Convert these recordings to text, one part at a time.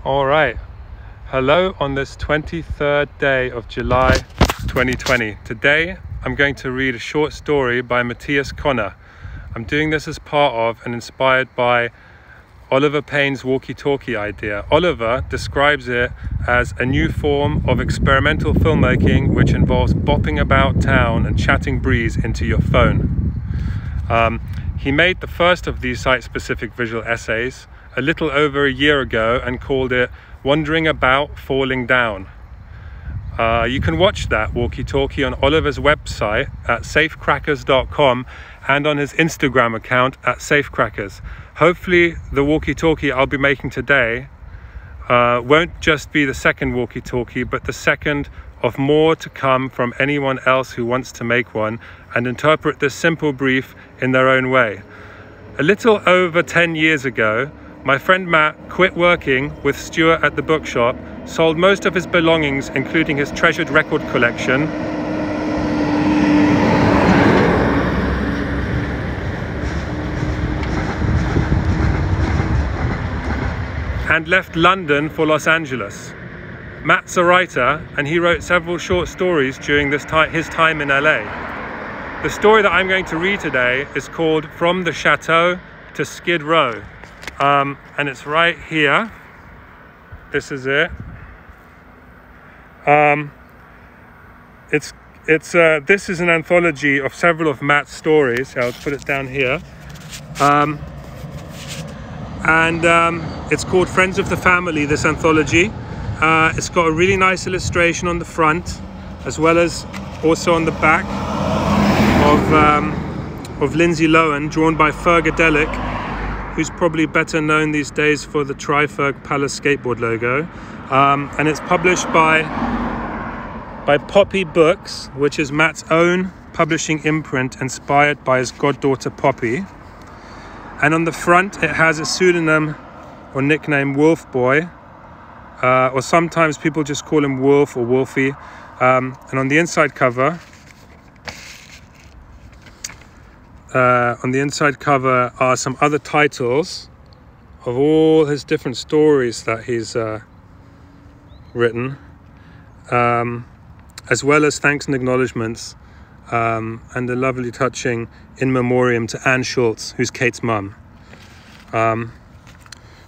All right, hello on this 23rd day of July 2020. Today I'm going to read a short story by Matthias Connor. I'm doing this as part of and inspired by Oliver Payne's walkie-talky idea. Oliver describes it as a new form of experimental filmmaking which involves bopping about town and chatting breeze into your phone. He made the first of these site-specific visual essays a little over a year ago and called it Wandering About Falling Down. You can watch that walkie-talky on Oliver's website at safecrackers.com and on his Instagram account at safecrackers. Hopefully the walkie-talky I'll be making today won't just be the second walkie-talky, but the second of more to come from anyone else who wants to make one and interpret this simple brief in their own way. A little over 10 years ago, my friend Matt quit working with Schura at the bookshop, sold most of his belongings, including his treasured record collection, and left London for Los Angeles. Matt's a writer, and he wrote several short stories during his time in LA. The story that I'm going to read today is called From the Chateau to Skid Row. And it's right here. This is it. This is an anthology of several of Matt's stories. I'll put it down here. It's called Friends of the Family, this anthology. It's got a really nice illustration on the front, as well as also on the back of Lindsay Lohan, drawn by Fergadelic, who's probably better known these days for the Tri-Ferg Palace skateboard logo. And it's published by Poppy Books, which is Matt's own publishing imprint inspired by his goddaughter Poppy. And on the front it has a pseudonym or nickname Wolfboy, or sometimes people just call him Wolf or Wolfie. And on the inside cover, are some other titles of all his different stories that he's written, as well as thanks and acknowledgements, and a lovely touching in memoriam to Anne Schultz, who's Kate's mum.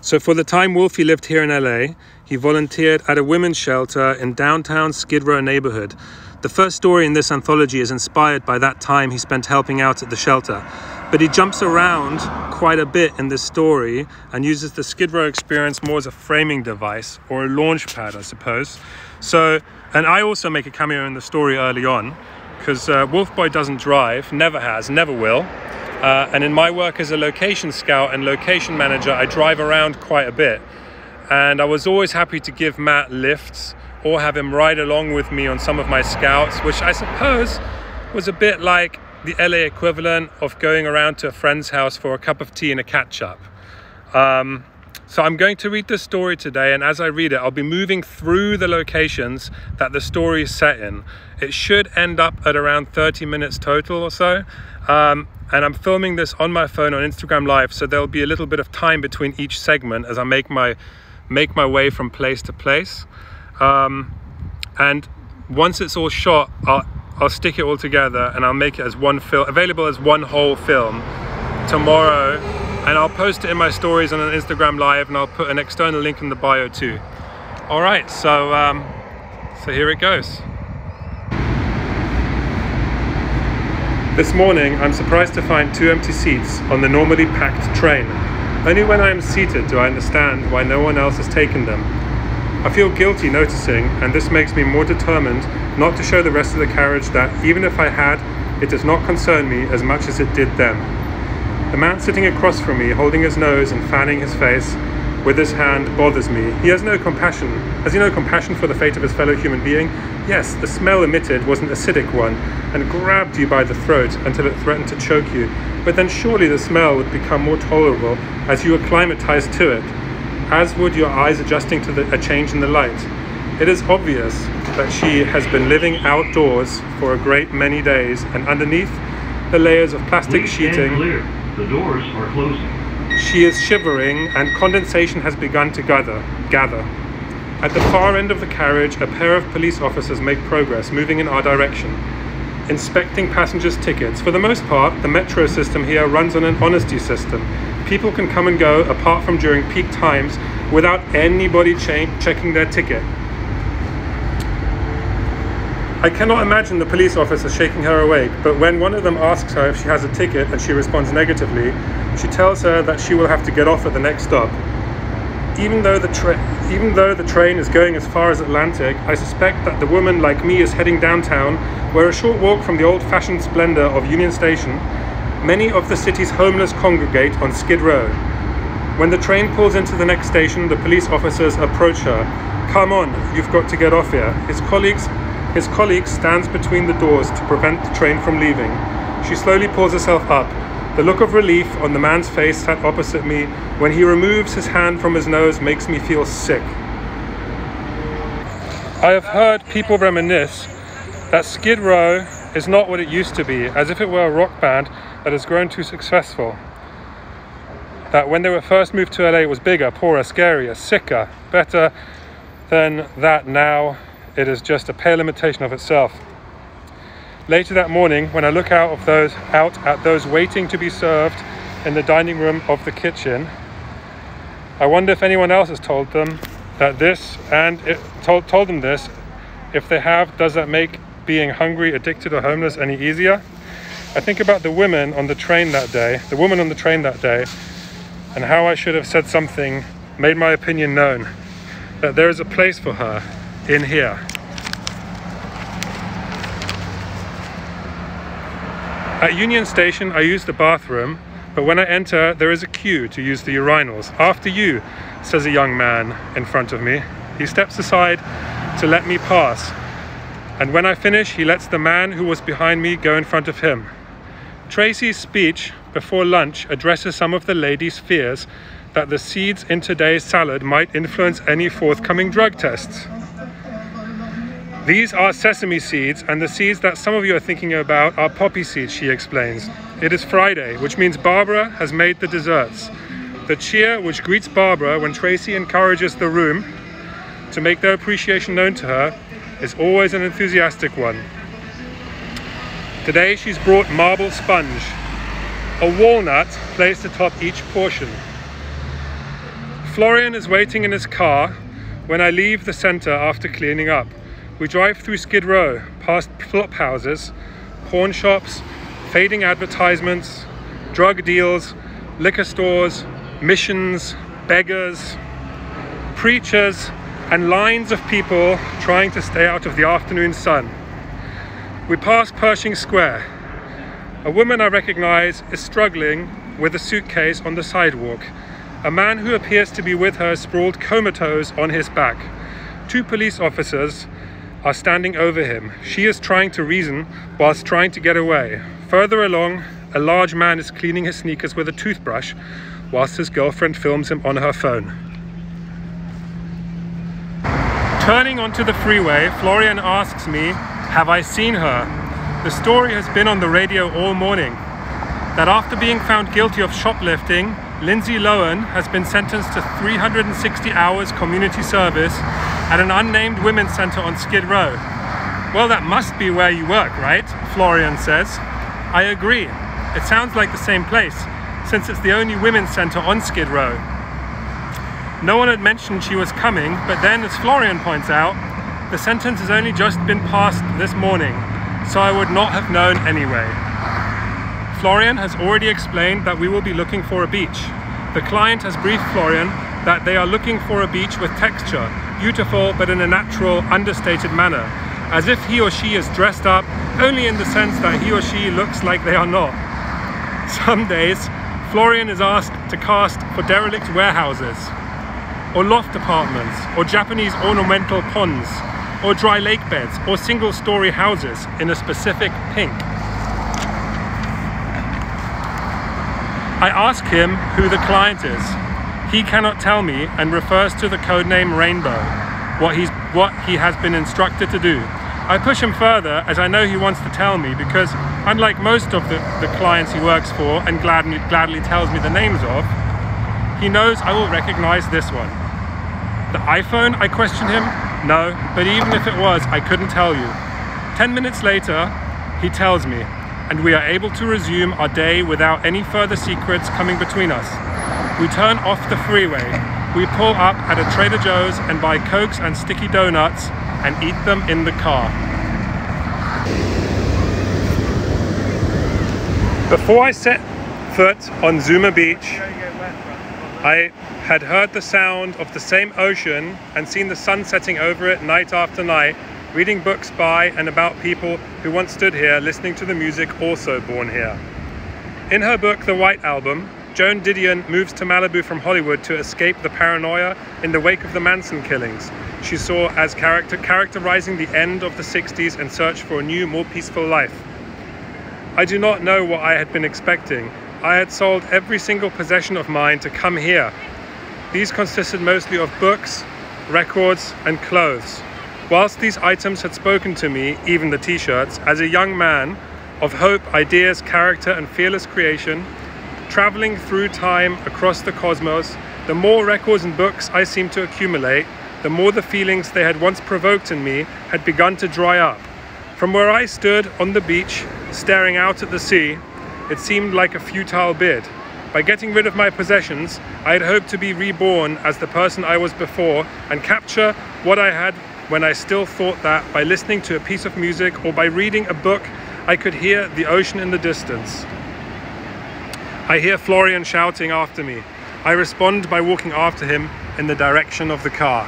So for the time Wolfie lived here in LA, he volunteered at a women's shelter in downtown Skid Row neighborhood. The first story in this anthology is inspired by that time he spent helping out at the shelter, but he jumps around quite a bit in this story and uses the Skid Row experience more as a framing device or a launch pad, I suppose. So, and I also make a cameo in the story early on, because Wolfboy doesn't drive, never has, never will. And in my work as a location scout and location manager, I drive around quite a bit. And I was always happy to give Matt lifts or have him ride along with me on some of my scouts, which I suppose was a bit like the LA equivalent of going around to a friend's house for a cup of tea and a catch-up. So I'm going to read this story today, and as I read it, I'll be moving through the locations that the story is set in. It should end up at around 30 minutes total or so. And I'm filming this on my phone on Instagram Live, so there'll be a little bit of time between each segment as I make my way from place to place. And once it's all shot, I'll stick it all together and I'll make it as one film, available as one whole film tomorrow, and I'll post it in my stories on an Instagram Live, and I'll put an external link in the bio too. All right, so here it goes. This morning, I'm surprised to find 2 empty seats on the normally packed train. Only when I am seated do I understand why no one else has taken them. I feel guilty noticing, and this makes me more determined not to show the rest of the carriage that, even if I had, it does not concern me as much as it did them. The man sitting across from me, holding his nose and fanning his face with his hand, bothers me. He has no compassion. Has he no compassion for the fate of his fellow human being? Yes, the smell emitted was an acidic one, and grabbed you by the throat until it threatened to choke you. But then surely the smell would become more tolerable as you acclimatized to it, as would your eyes adjusting to a change in the light. It is obvious that she has been living outdoors for a great many days, and underneath the layers of plastic sheeting, the doors are closing. she She is shivering and condensation has begun to gather. At the far end of the carriage, a pair of police officers make progress, moving in our direction, inspecting passengers' tickets. For the most part, the metro system here runs on an honesty system. People can come and go, apart from during peak times, without anybody checking their ticket. I cannot imagine the police officer shaking her awake, but when one of them asks her if she has a ticket and she responds negatively, she tells her that she will have to get off at the next stop. Even though the train is going as far as Atlantic, I suspect that the woman, like me, is heading downtown, where a short walk from the old-fashioned splendor of Union Station, many of the city's homeless congregate on Skid Row. When the train pulls into the next station, the police officers approach her. "Come on, you've got to get off here." His colleague stands between the doors to prevent the train from leaving. She slowly pulls herself up. The look of relief on the man's face sat opposite me when he removes his hand from his nose makes me feel sick. I have heard people reminisce that Skid Row is not what it used to be, as if it were a rock band that has grown too successful. That when they were first moved to LA it was bigger, poorer, scarier, sicker, better than that now. It is just a pale imitation of itself. Later that morning, when I look out at those waiting to be served in the dining room of the kitchen, I wonder if anyone else has told them that this, and told them this. If they have, does that make being hungry, addicted, or homeless any easier? I think about the woman on the train that day, and how I should have said something, made my opinion known, that there is a place for her in here. At Union Station, I use the bathroom, but when I enter, there is a queue to use the urinals. "After you," says a young man in front of me. He steps aside to let me pass, and when I finish, he lets the man who was behind me go in front of him. Tracy's speech before lunch addresses some of the ladies' fears that the seeds in today's salad might influence any forthcoming drug tests. "These are sesame seeds, and the seeds that some of you are thinking about are poppy seeds," she explains. "It is Friday, which means Barbara has made the desserts. The cheer which greets Barbara when Tracy encourages the room to make their appreciation known to her is always an enthusiastic one. Today she's brought marble sponge, a walnut placed atop each portion. Florian is waiting in his car when I leave the center after cleaning up. We drive through Skid Row, past flop houses, pawn shops, fading advertisements, drug deals, liquor stores, missions, beggars, preachers, and lines of people trying to stay out of the afternoon sun. We pass Pershing Square. A woman I recognize is struggling with a suitcase on the sidewalk. A man who appears to be with her is sprawled comatose on his back. 2 police officers are standing over him. She is trying to reason whilst trying to get away. Further along, a large man is cleaning his sneakers with a toothbrush whilst his girlfriend films him on her phone. Turning onto the freeway, Florian asks me, have I seen her? The story has been on the radio all morning. That after being found guilty of shoplifting, Lindsay Lohan has been sentenced to 360 hours community service at an unnamed women's centre on Skid Row. Well, that must be where you work, right? Florian says. I agree. It sounds like the same place, since it's the only women's centre on Skid Row. No one had mentioned she was coming, but then, as Florian points out, the sentence has only just been passed this morning, so I would not have known anyway. Florian has already explained that we will be looking for a beach. The client has briefed Florian that they are looking for a beach with texture, beautiful but in a natural, understated manner, as if he or she is dressed up only in the sense that he or she looks like they are not. Some days, Florian is asked to cast for derelict warehouses, or loft apartments, or Japanese ornamental ponds, or dry lake beds, or single-story houses in a specific pink. I ask him who the client is. He cannot tell me and refers to the codename Rainbow, what he has been instructed to do. I push him further as I know he wants to tell me because, unlike most of the clients he works for and gladly tells me the names of, He knows I will recognize this one. The iPhone, I question him. No, but even if it was, I couldn't tell you. 10 minutes later, he tells me, and we are able to resume our day without any further secrets coming between us. We turn off the freeway. We pull up at a Trader Joe's and buy Cokes and sticky donuts and eat them in the car. Before I set foot on Zuma Beach, I had heard the sound of the same ocean and seen the sun setting over it night after night, reading books by and about people who once stood here listening to the music also born here. In her book, The White Album, Joan Didion moves to Malibu from Hollywood to escape the paranoia in the wake of the Manson killings she saw as characterizing the end of the 60s and search for a new, more peaceful life. I do not know what I had been expecting. I had sold every single possession of mine to come here. These consisted mostly of books, records, and clothes. Whilst these items had spoken to me, even the t-shirts, as a young man of hope, ideas, character, and fearless creation, traveling through time across the cosmos, the more records and books I seemed to accumulate, the more the feelings they had once provoked in me had begun to dry up. From where I stood on the beach, staring out at the sea, it seemed like a futile bid. By getting rid of my possessions, I had hoped to be reborn as the person I was before and capture what I had when I still thought that by listening to a piece of music or by reading a book, I could hear the ocean in the distance. I hear Florian shouting after me. I respond by walking after him in the direction of the car.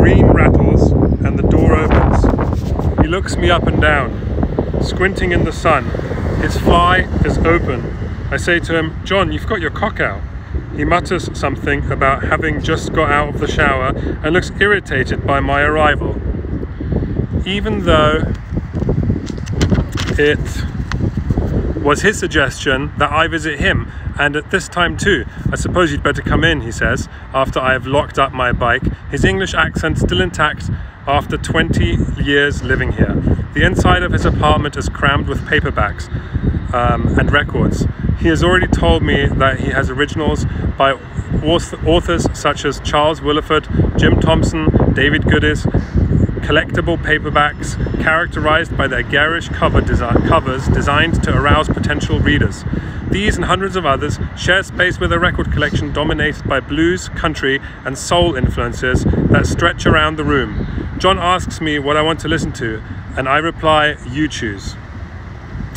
Rattles and the door opens. He looks me up and down, squinting in the sun. His fly is open. I say to him, "John, you've got your cock out." He mutters something about having just got out of the shower and looks irritated by my arrival. Even though it was his suggestion that I visit him, and at this time too. "I suppose you'd better come in," he says, after I have locked up my bike, his English accent still intact after 20 years living here. The inside of his apartment is crammed with paperbacks and records. He has already told me that he has originals by authors such as Charles Willeford, Jim Thompson, David Goodis, collectible paperbacks characterized by their garish covers designed to arouse potential readers. These and hundreds of others share space with a record collection dominated by blues, country, and soul influences that stretch around the room. John asks me what I want to listen to, and I reply, "You choose."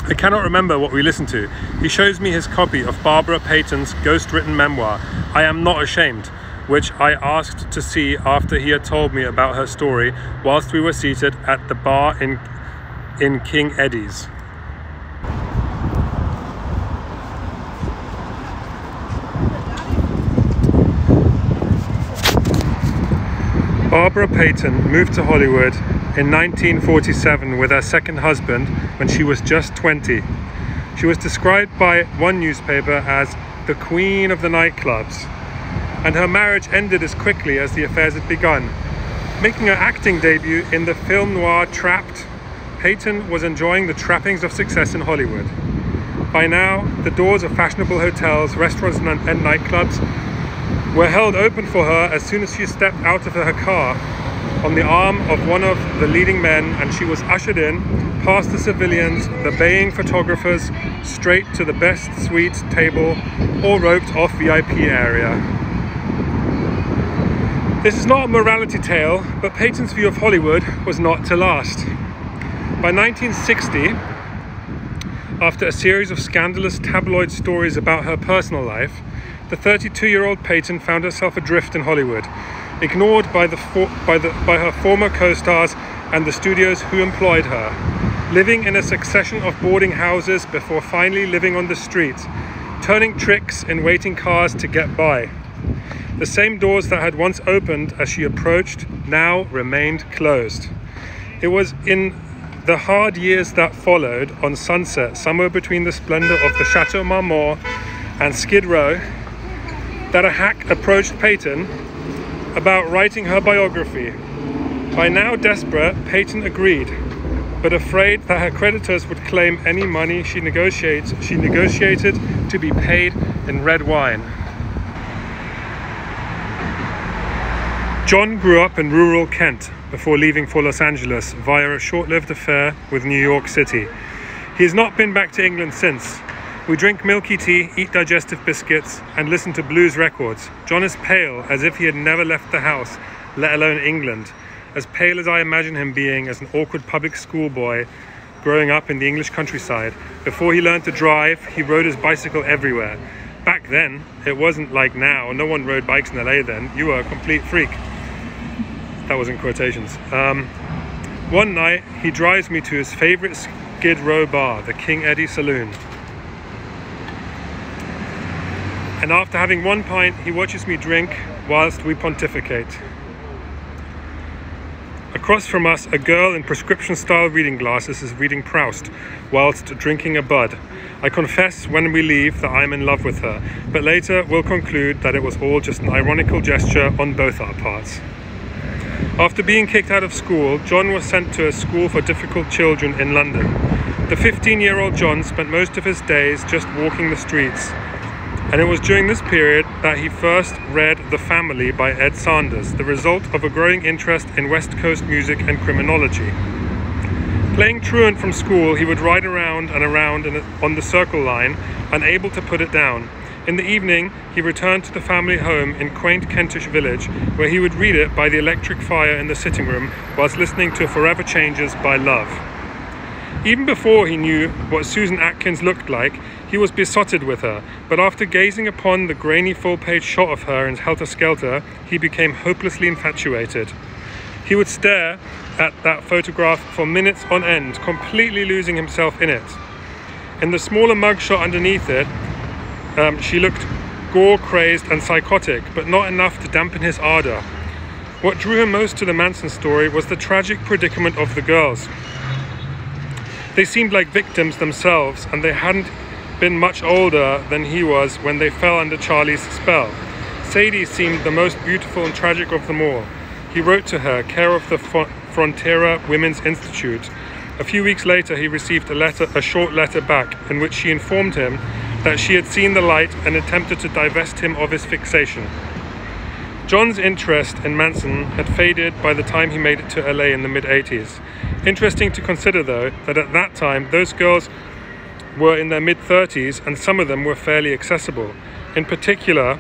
I cannot remember what we listened to. He shows me his copy of Barbara Payton's ghost-written memoir, I Am Not Ashamed, which I asked to see after he had told me about her story whilst we were seated at the bar in King Eddie's. Barbara Payton moved to Hollywood in 1947 with her second husband when she was just 20. She was described by one newspaper as the queen of the nightclubs, and her marriage ended as quickly as the affairs had begun. Making her acting debut in the film noir Trapped, Payton was enjoying the trappings of success in Hollywood. By now, the doors of fashionable hotels, restaurants, and nightclubs were held open for her as soon as she stepped out of her car on the arm of one of the leading men, and she was ushered in, past the civilians, the baying photographers, straight to the best suite table or roped off VIP area. This is not a morality tale, but Payton's view of Hollywood was not to last. By 1960, after a series of scandalous tabloid stories about her personal life, the 32-year-old Payton found herself adrift in Hollywood, ignored by her former co-stars and the studios who employed her, living in a succession of boarding houses before finally living on the street, turning tricks in waiting cars to get by. The same doors that had once opened as she approached now remained closed. It was in the hard years that followed on Sunset, somewhere between the splendor of the Chateau and Skid Row, that a hack approached Payton about writing her biography. By now desperate, Peyton agreed, but afraid that her creditors would claim any money she negotiated to be paid in red wine. John grew up in rural Kent before leaving for Los Angeles via a short-lived affair with New York City. He has not been back to England since. We drink milky tea, eat digestive biscuits, and listen to blues records. John is pale, as if he had never left the house, let alone England. As pale as I imagine him being as an awkward public school boy growing up in the English countryside. Before he learned to drive, he rode his bicycle everywhere. Back then, it wasn't like now. No one rode bikes in LA then. You were a complete freak. That was in quotations. One night, he drives me to his favorite Skid Row bar, the King Eddie Saloon. And after having one pint, he watches me drink whilst we pontificate. Across from us, a girl in prescription-style reading glasses is reading Proust whilst drinking a bud. I confess when we leave that I'm in love with her, but later we'll conclude that it was all just an ironical gesture on both our parts. After being kicked out of school, John was sent to a school for difficult children in London. The 15-year-old John spent most of his days just walking the streets, and it was during this period that he first read The Family by Ed Sanders, the result of a growing interest in West Coast music and criminology. Playing truant from school, he would ride around and around on the Circle Line, unable to put it down. In the evening, he returned to the family home in quaint Kentish village, where he would read it by the electric fire in the sitting room whilst listening to Forever Changes by Love. Even before he knew what Susan Atkins looked like, he was besotted with her, but after gazing upon the grainy full-page shot of her in Helter Skelter, he became hopelessly infatuated. He would stare at that photograph for minutes on end, completely losing himself in it. In the smaller mugshot underneath it, she looked gore-crazed and psychotic, but not enough to dampen his ardor. What drew him most to the Manson story was the tragic predicament of the girls. They seemed like victims themselves, and they hadn't been much older than he was when they fell under Charlie's spell. Sadie seemed the most beautiful and tragic of them all. He wrote to her, care of the Frontera Women's Institute. A few weeks later, he received a short letter back, in which she informed him that she had seen the light and attempted to divest him of his fixation. John's interest in Manson had faded by the time he made it to LA in the mid-80s. Interesting to consider, though, that at that time those girls were in their mid-30s and some of them were fairly accessible. In particular,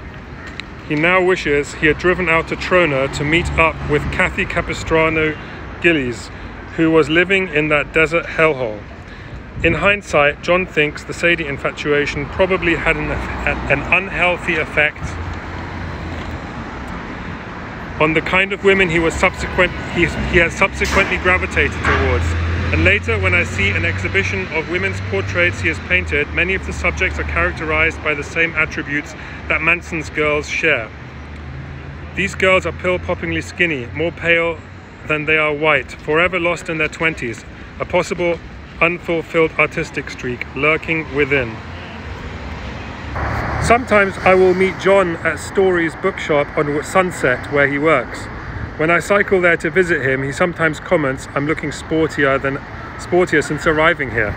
he now wishes he had driven out to Trona to meet up with Kathy Capistrano Gillies, who was living in that desert hellhole. In hindsight, John thinks the Sadie infatuation probably had an unhealthy effect on the kind of women he has subsequently gravitated towards. And later, when I see an exhibition of women's portraits he has painted, many of the subjects are characterized by the same attributes that Manson's girls share. These girls are pill-poppingly skinny, more pale than they are white, forever lost in their 20s, a possible unfulfilled artistic streak lurking within. Sometimes I will meet John at Story's bookshop on Sunset, where he works. When I cycle there to visit him, he sometimes comments, "I'm looking sportier since arriving here."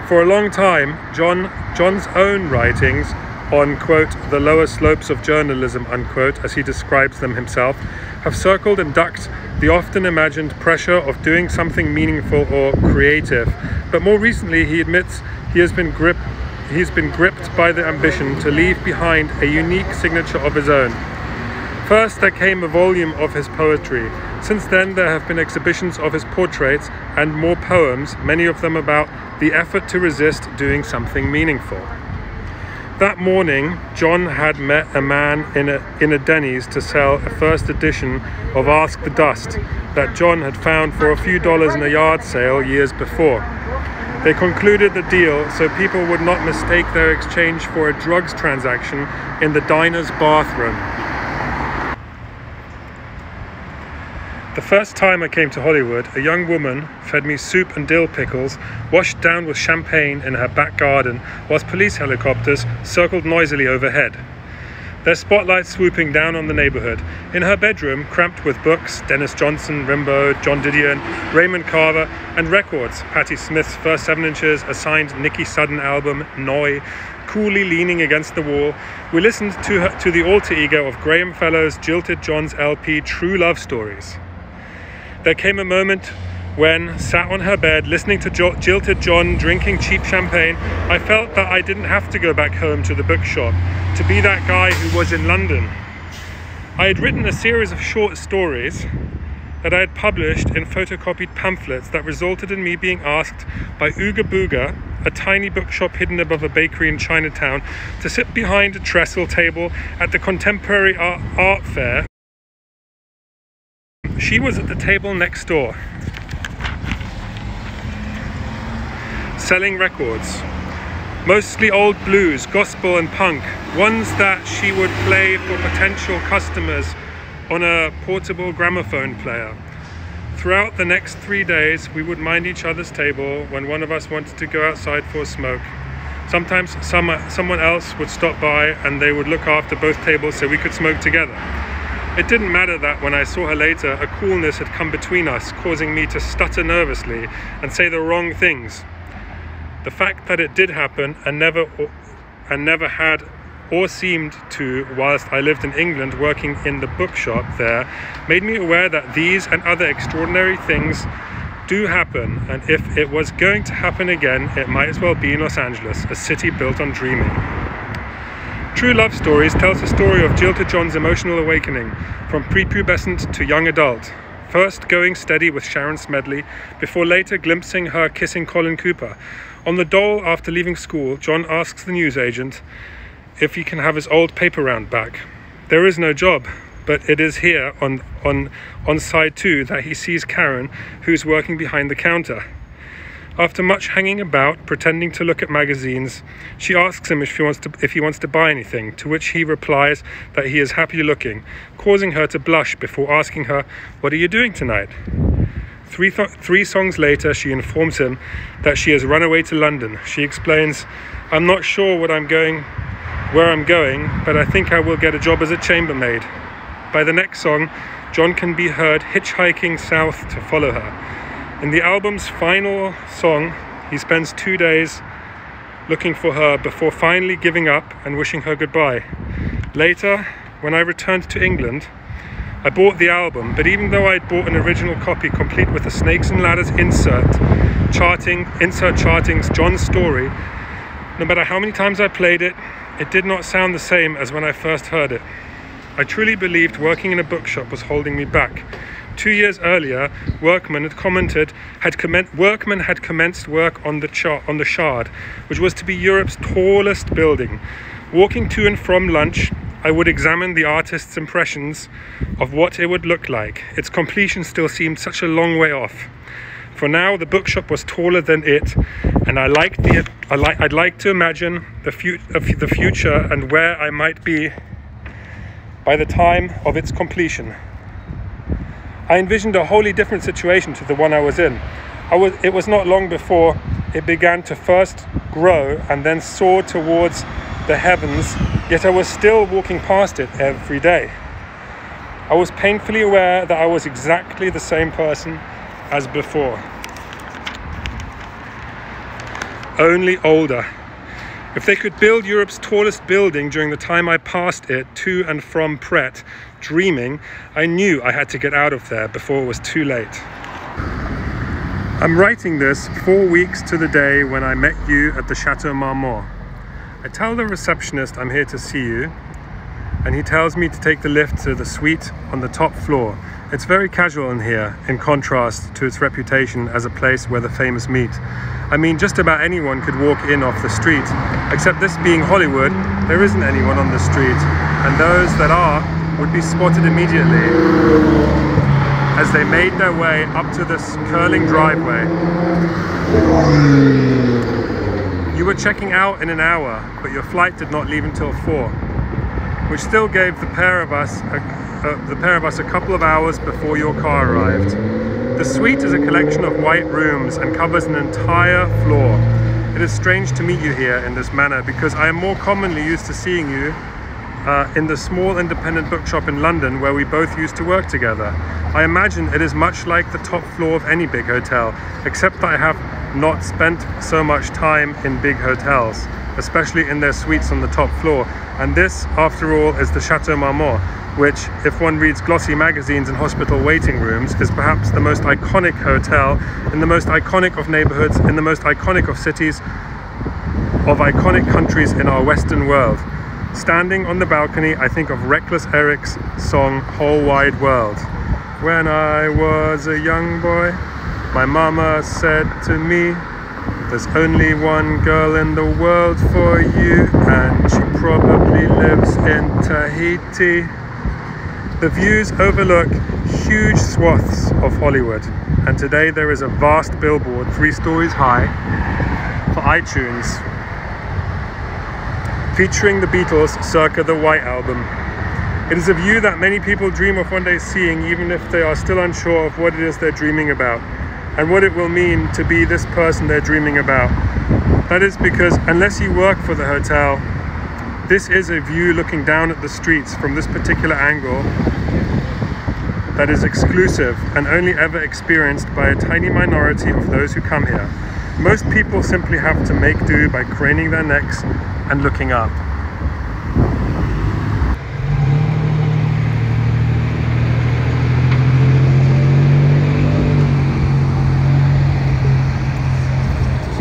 For a long time, John's own writings on, quote, the lower slopes of journalism, unquote, as he describes them himself, have circled and ducked the often imagined pressure of doing something meaningful or creative. But more recently, he admits he's been gripped by the ambition to leave behind a unique signature of his own. First, there came a volume of his poetry. Since then, there have been exhibitions of his portraits and more poems, many of them about the effort to resist doing something meaningful. That morning, John had met a man in a Denny's to sell a first edition of Ask the Dust that John had found for a few dollars in a yard sale years before. They concluded the deal so people would not mistake their exchange for a drugs transaction in the diner's bathroom. The first time I came to Hollywood, a young woman fed me soup and dill pickles, washed down with champagne in her back garden, whilst police helicopters circled noisily overhead. their spotlight swooping down on the neighborhood. In her bedroom, cramped with books, Dennis Johnson, Rimbaud, John Didion, Raymond Carver, and records, Patti Smith's first 7 inches, a signed Nicky Sudden album, Noi, coolly leaning against the wall, we listened to the alter ego of Graham Fellowes' Jilted John's LP, True Love Stories. There came a moment when, sat on her bed, listening to Jilted John, drinking cheap champagne, I felt that I didn't have to go back home to the bookshop to be that guy who was in London. I had written a series of short stories that I had published in photocopied pamphlets that resulted in me being asked by Ooga Booga, a tiny bookshop hidden above a bakery in Chinatown, to sit behind a trestle table at the Contemporary Art Fair. She was at the table next door, selling records, mostly old blues, gospel and punk, ones that she would play for potential customers on a portable gramophone player. Throughout the next 3 days, we would mind each other's table when one of us wanted to go outside for a smoke. Sometimes someone else would stop by and they would look after both tables so we could smoke together. It didn't matter that when I saw her later, a coolness had come between us, causing me to stutter nervously and say the wrong things. The fact that it did happen and never had or seemed to whilst I lived in England working in the bookshop there made me aware that these and other extraordinary things do happen, and if it was going to happen again, it might as well be in Los Angeles, a city built on dreaming. True Love Stories tells the story of Jilted John's emotional awakening from prepubescent to young adult, first going steady with Sharon Smedley, before later glimpsing her kissing Colin Cooper. On the dole after leaving school, John asks the newsagent if he can have his old paper round back. There is no job, but it is here on side 2 that he sees Karen, who's working behind the counter. After much hanging about, pretending to look at magazines, she asks him if he wants to buy anything, to which he replies that he is happy looking, causing her to blush before asking her, "What are you doing tonight?" Three songs later, she informs him that she has run away to London. She explains, "I'm not sure where I'm going, but I think I will get a job as a chambermaid." By the next song, John can be heard hitchhiking south to follow her. In the album's final song, he spends 2 days looking for her before finally giving up and wishing her goodbye. Later, when I returned to England, I bought the album, but even though I'd bought an original copy complete with the Snakes and Ladders insert chartings, John's story, no matter how many times I played it, it did not sound the same as when I first heard it. I truly believed working in a bookshop was holding me back. 2 years earlier, Workman had commenced work on the Shard, which was to be Europe's tallest building. Walking to and from lunch, I would examine the artist's impressions of what it would look like. Its completion still seemed such a long way off. For now, the bookshop was taller than it, and I'd like to imagine the future and where I might be by the time of its completion. I envisioned a wholly different situation to the one I was in. It was not long before it began to first grow and then soar towards the heavens, yet I was still walking past it every day. I was painfully aware that I was exactly the same person as before, only older. If they could build Europe's tallest building during the time I passed it to and from Pret, dreaming, I knew I had to get out of there before it was too late. I'm writing this 4 weeks to the day when I met you at the Chateau Marmont. I tell the receptionist I'm here to see you, and he tells me to take the lift to the suite on the top floor. It's very casual in here, in contrast to its reputation as a place where the famous meet. I mean, just about anyone could walk in off the street, except this being Hollywood, there isn't anyone on the street, and those that are would be spotted immediately as they made their way up to this curling driveway. You were checking out in an hour, but your flight did not leave until 4, which still gave the pair of us a couple of hours before your car arrived. The suite is a collection of white rooms and covers an entire floor. It is strange to meet you here in this manner because I am more commonly used to seeing you in the small independent bookshop in London where we both used to work together. I imagine it is much like the top floor of any big hotel, except that I have not spent so much time in big hotels, especially in their suites on the top floor. And this, after all, is the Chateau Marmont, which, if one reads glossy magazines and hospital waiting rooms, is perhaps the most iconic hotel in the most iconic of neighborhoods, in the most iconic of cities, of iconic countries in our Western world. Standing on the balcony, I think of Reckless Eric's song Whole Wide World. When I was a young boy, my mama said to me, there's only one girl in the world for you, and she probably lives in Tahiti. The views overlook huge swaths of Hollywood, and today there is a vast billboard 3 stories high for iTunes featuring the Beatles circa the White Album. It is a view that many people dream of one day seeing, even if they are still unsure of what it is they're dreaming about and what it will mean to be this person they're dreaming about. That is because unless you work for the hotel, this is a view looking down at the streets from this particular angle that is exclusive and only ever experienced by a tiny minority of those who come here. Most people simply have to make do by craning their necks and looking up.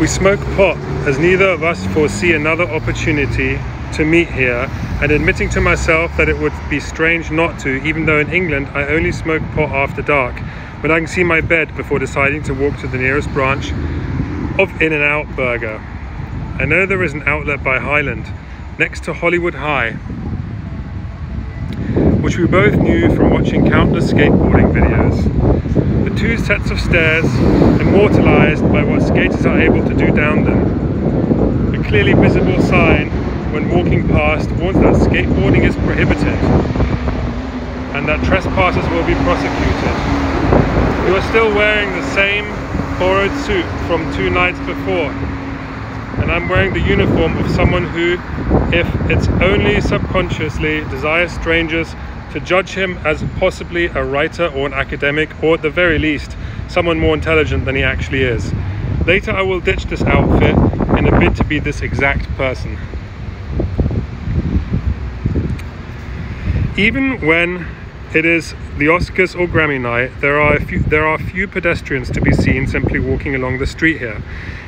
We smoke pot as neither of us foresee another opportunity to meet here, and admitting to myself that it would be strange not to, even though in England I only smoke pot after dark, when I can see my bed before deciding to walk to the nearest branch of In-N-Out Burger. I know there is an outlet by Highland, next to Hollywood High, which we both knew from watching countless skateboarding videos. The 2 sets of stairs, immortalized by what skaters are able to do down them. A clearly visible sign when walking past warns that skateboarding is prohibited and that trespassers will be prosecuted. You are still wearing the same borrowed suit from 2 nights before, and I'm wearing the uniform of someone who, if it's only subconsciously, desires strangers to judge him as possibly a writer or an academic, or at the very least, someone more intelligent than he actually is. Later I will ditch this outfit in a bid to be this exact person. Even when it is the Oscars or Grammy night, there are few pedestrians to be seen simply walking along the street here.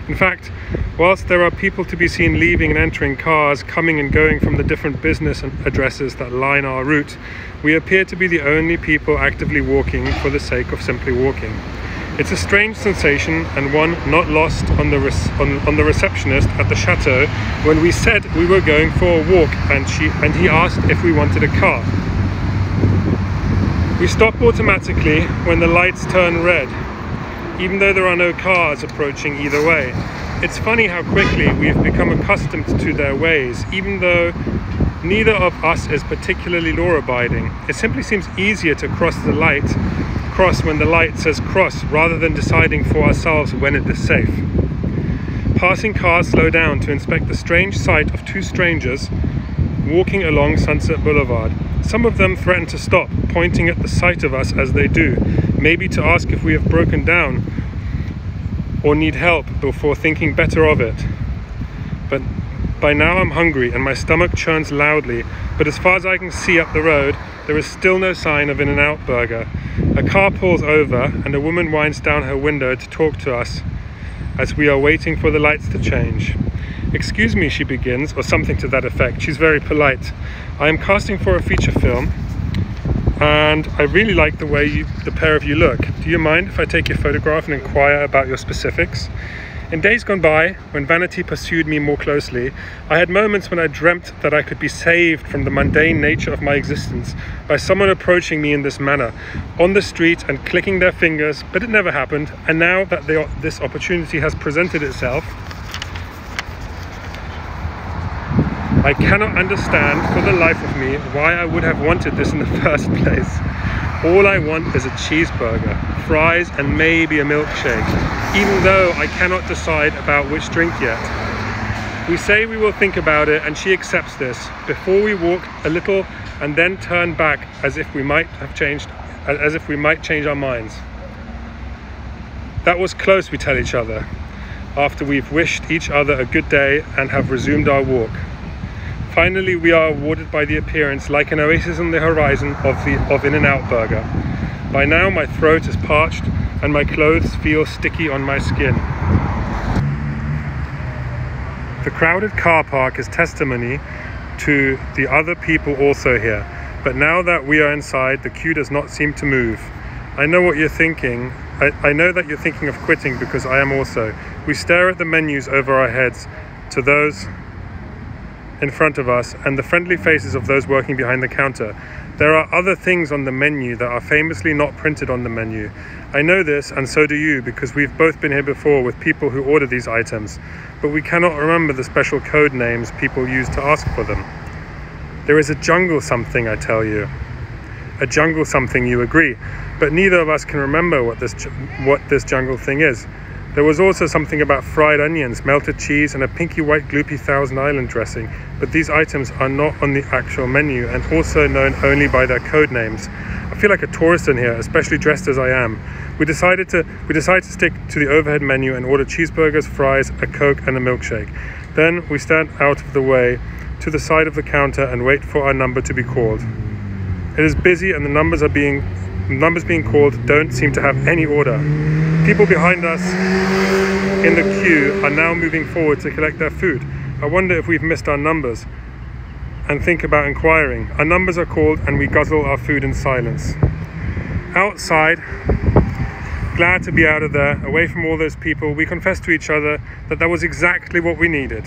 In fact, whilst there are people to be seen leaving and entering cars, coming and going from the different business addresses that line our route, we appear to be the only people actively walking for the sake of simply walking. It's a strange sensation, and one not lost on the receptionist at the Chateau when we said we were going for a walk, and he asked if we wanted a car. We stop automatically when the lights turn red, even though there are no cars approaching either way. It's funny how quickly we've become accustomed to their ways, even though neither of us is particularly law-abiding. It simply seems easier to cross when the light says cross, rather than deciding for ourselves when it is safe. Passing cars slow down to inspect the strange sight of 2 strangers walking along Sunset Boulevard. Some of them threaten to stop, pointing at the sight of us as they do, maybe to ask if we have broken down or need help before thinking better of it. But by now I'm hungry and my stomach churns loudly, but as far as I can see up the road, there is still no sign of In-N-Out Burger. A car pulls over and a woman winds down her window to talk to us as we are waiting for the lights to change. "Excuse me," she begins, or something to that effect. She's very polite. "I am casting for a feature film, and I really like the way the pair of you look. Do you mind if I take your photograph and inquire about your specifics?" In days gone by, when vanity pursued me more closely, I had moments when I dreamt that I could be saved from the mundane nature of my existence by someone approaching me in this manner, on the street and clicking their fingers, but it never happened. And now that this opportunity has presented itself, I cannot understand for the life of me why I would have wanted this in the first place. All I want is a cheeseburger, fries and maybe a milkshake, even though I cannot decide about which drink yet. We say we will think about it, and she accepts this before we walk a little and then turn back as if we might change our minds. That was close, we tell each other, after we've wished each other a good day and have resumed our walk. Finally, we are awarded by the appearance, like an oasis on the horizon, of In-N-Out Burger. By now my throat is parched and my clothes feel sticky on my skin. The crowded car park is testimony to the other people also here, but now that we are inside, the queue does not seem to move. I know what you're thinking. I know that you're thinking of quitting, because I am also. We stare at the menus over our heads, to those in front of us and the friendly faces of those working behind the counter. There are other things on the menu that are famously not printed on the menu. I know this, and so do you, because we've both been here before with people who order these items, but we cannot remember the special code names people use to ask for them. There is a jungle something, I tell you. A jungle something, you agree, but neither of us can remember what this jungle thing is. There was also something about fried onions, melted cheese, and a pinky white gloopy Thousand Island dressing, but these items are not on the actual menu and also known only by their code names. I feel like a tourist in here, especially dressed as I am. We decide to stick to the overhead menu and order cheeseburgers, fries, a Coke, and a milkshake. Then we stand out of the way to the side of the counter and wait for our number to be called. It is busy, and the numbers being called don't seem to have any order. People behind us in the queue are now moving forward to collect their food. I wonder if we've missed our numbers and think about inquiring. Our numbers are called and we guzzle our food in silence. Outside, glad to be out of there, away from all those people, we confess to each other that was exactly what we needed.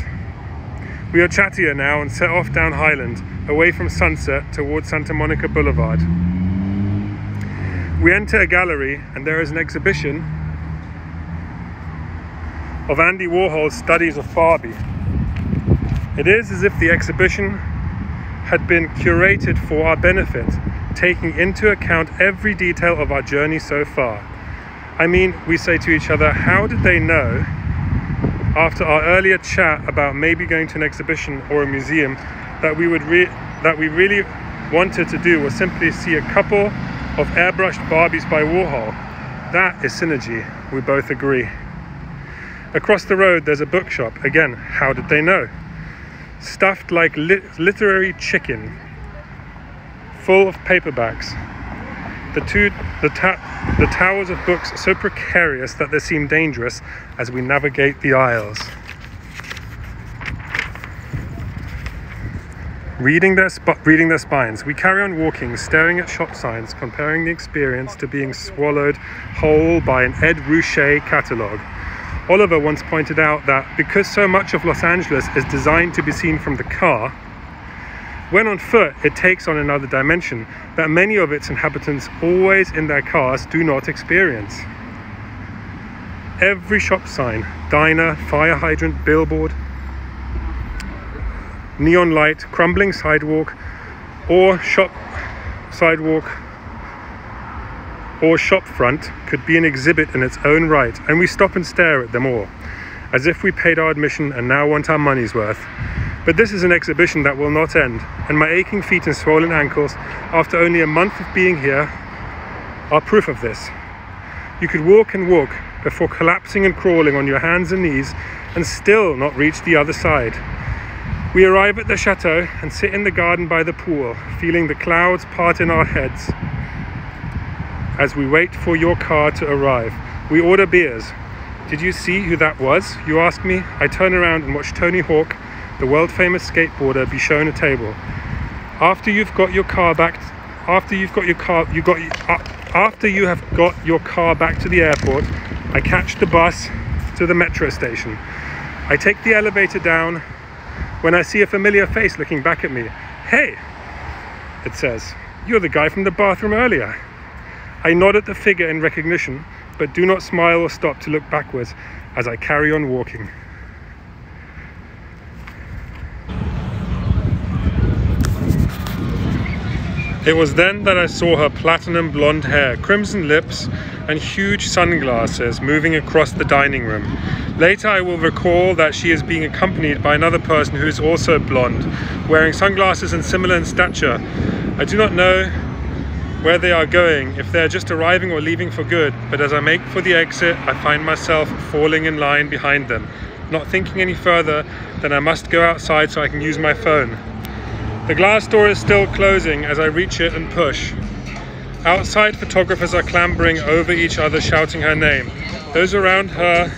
We are chattier now and set off down Highland, away from Sunset towards Santa Monica Boulevard. We enter a gallery and there is an exhibition of Andy Warhol's studies of Barbie. It is as if the exhibition had been curated for our benefit, taking into account every detail of our journey so far. I mean, we say to each other, how did they know, after our earlier chat about maybe going to an exhibition or a museum, that we really wanted to do was simply see a couple of airbrushed Barbies by Warhol? That is synergy, we both agree. Across the road there's a bookshop. Again, how did they know? Stuffed like literary chicken, full of paperbacks. The towers of books are so precarious that they seem dangerous as we navigate the aisles. Reading their spines, we carry on walking, staring at shop signs, comparing the experience to being swallowed whole by an Ed Ruscha catalogue. Oliver once pointed out that because so much of Los Angeles is designed to be seen from the car, when on foot it takes on another dimension that many of its inhabitants, always in their cars, do not experience. Every shop sign, diner, fire hydrant, billboard, neon light, crumbling sidewalk, or shop front could be an exhibit in its own right, and we stop and stare at them all, as if we paid our admission and now want our money's worth. But this is an exhibition that will not end, and my aching feet and swollen ankles, after only a month of being here, are proof of this. You could walk and walk before collapsing and crawling on your hands and knees and still not reach the other side. We arrive at the Chateau and sit in the garden by the pool, feeling the clouds part in our heads. As we wait for your car to arrive, we order beers. Did you see who that was? You ask me. I turn around and watch Tony Hawk, the world-famous skateboarder, be shown a table. After you have got your car back to the airport, I catch the bus to the metro station. I take the elevator down when I see a familiar face looking back at me. Hey, it says, you're the guy from the bathroom earlier. I nod at the figure in recognition, but do not smile or stop to look backwards as I carry on walking. It was then that I saw her platinum blonde hair, crimson lips, and huge sunglasses moving across the dining room. Later I will recall that she is being accompanied by another person who is also blonde, wearing sunglasses and similar in stature. I do not know where they are going, if they are just arriving or leaving for good, but as I make for the exit, I find myself falling in line behind them, not thinking any further than I must go outside so I can use my phone. The glass door is still closing as I reach it and push. Outside, photographers are clambering over each other, shouting her name. Those around the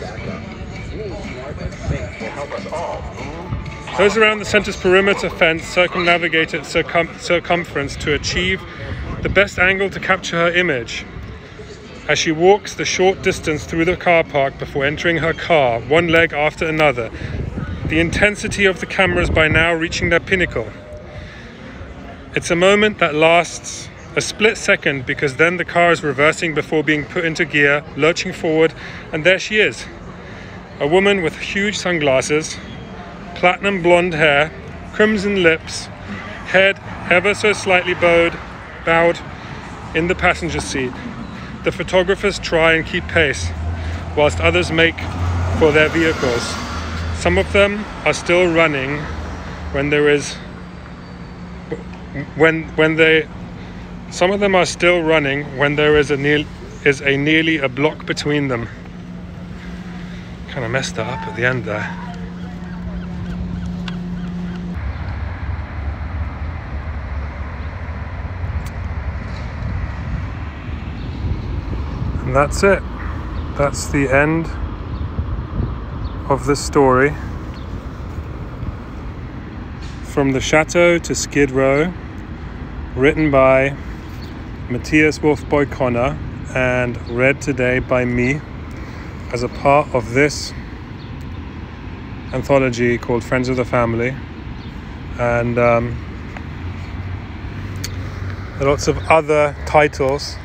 center's perimeter fence circumnavigate its circumference to achieve the best angle to capture her image. As she walks the short distance through the car park before entering her car, one leg after another, the intensity of the cameras by now reaching their pinnacle. It's a moment that lasts a split second, because then the car is reversing before being put into gear, lurching forward, and there she is. A woman with huge sunglasses, platinum blonde hair, crimson lips, head ever so slightly bowed in the passenger seat. The photographers try and keep pace, whilst others make for their vehicles. Some of them are still running when there is nearly a block between them. Kind of messed that up at the end there. And that's it. That's the end of the story. From the Chateau to Skid Row, written by Matthias Wolfboy Connor and read today by me as a part of this anthology called Friends of the Family. And there are lots of other titles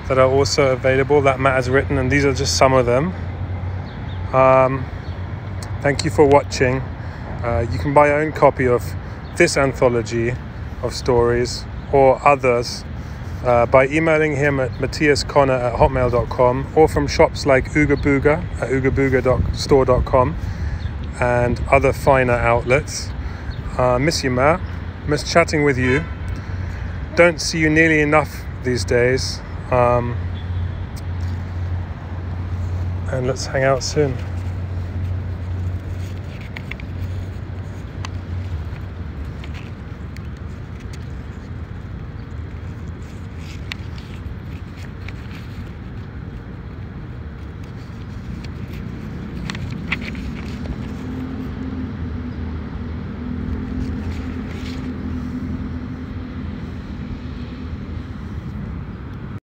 that are also available that Matt has written, and these are just some of them. Thank you for watching. You can buy your own copy of this anthology of stories or others by emailing him at matthiasconnor@hotmail.com, or from shops like Ooga Booga at oogabooga.store.com and other finer outlets. Miss you, Matt. Miss chatting with you. Don't see you nearly enough these days. And let's hang out soon.